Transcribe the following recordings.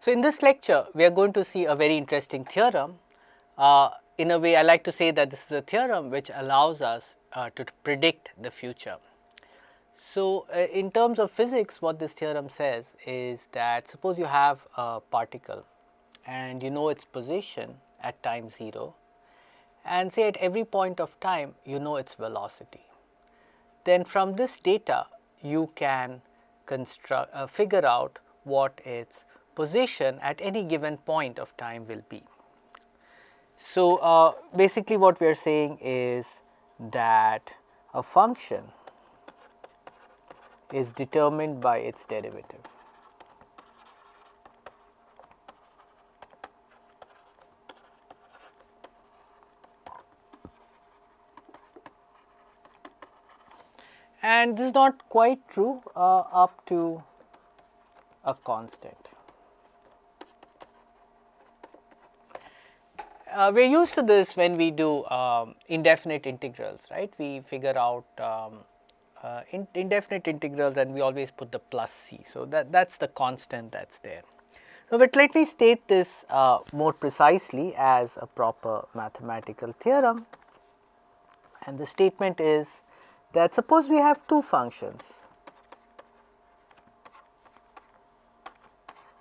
So, in this lecture we are going to see a very interesting theorem. In a way I like to say that this is a theorem which allows us to predict the future. So, in terms of physics, what this theorem says is that suppose you have a particle and you know its position at time 0, and say at every point of time you know its velocity. Then from this data you can figure out what its position at any given point of time will be. So, basically what we are saying is that a function is determined by its derivative. And this is not quite true up to a constant. We are used to this when we do indefinite integrals, right? We figure out indefinite integrals and we always put the plus c. So, that is the constant that is there. So, but let me state this more precisely as a proper mathematical theorem, and the statement is that suppose we have two functions,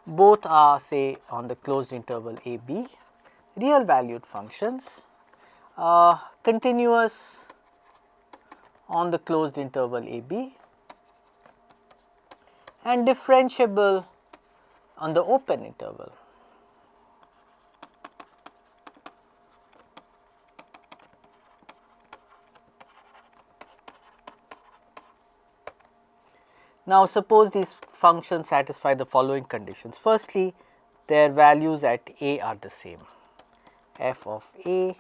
both are say on the closed interval a b, real valued functions, continuous on the closed interval a b and differentiable on the open interval. Now, suppose these functions satisfy the following conditions. Firstly, their values at a are the same, f of a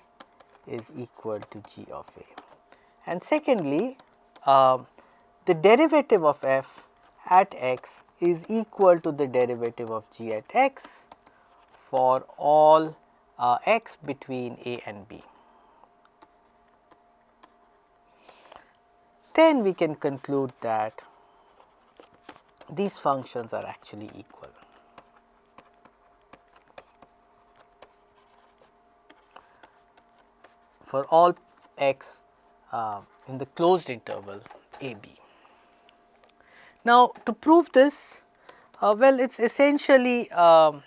is equal to g of a, and secondly, the derivative of f at x is equal to the derivative of g at x for all x between a and b. Then we can conclude that these functions are actually equal. For all x in the closed interval a b. Now, to prove this, well, it is essentially an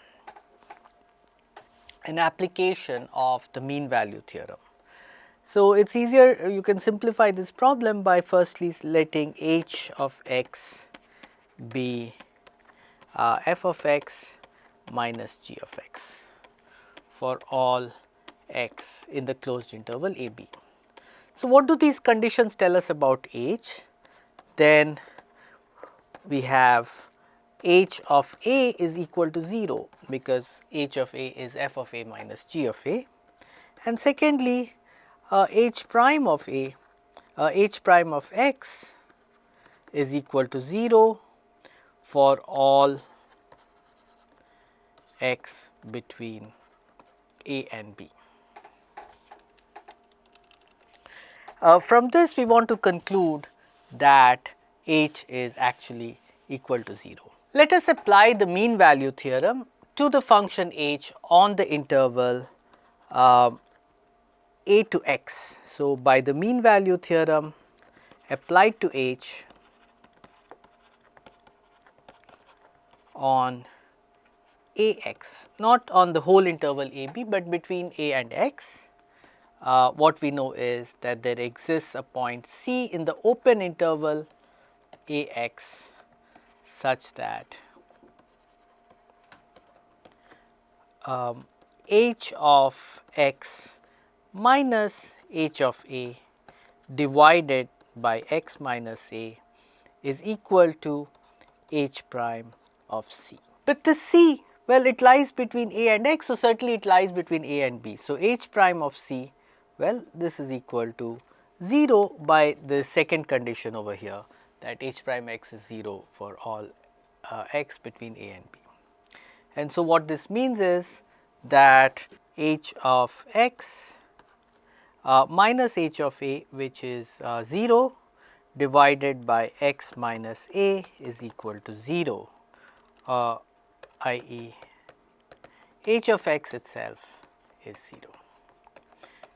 application of the mean value theorem. So, it is easier, you can simplify this problem by firstly letting h of x be f of x minus g of x for all x in the closed interval a b. So, what do these conditions tell us about h? Then we have h of a is equal to 0 because h of a is f of a minus g of a, and secondly h prime of a, h prime of x is equal to 0 for all x between a and b. From this we want to conclude that h is actually equal to 0. Let us apply the mean value theorem to the function h on the interval a to x. So, by the mean value theorem applied to h on a x, not on the whole interval a b, but between a and x, what we know is that there exists a point c in the open interval a x such that h of x minus h of a divided by x minus a is equal to h prime of c. But the c, well, it lies between a and x, so certainly it lies between a and b. So, h prime of c, well, this is equal to 0 by the second condition over here, that h prime x is 0 for all x between a and b. And so, what this means is that h of x minus h of a, which is 0, divided by x minus a is equal to 0, i.e. h of x itself is 0,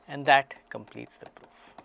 and that completes the proof.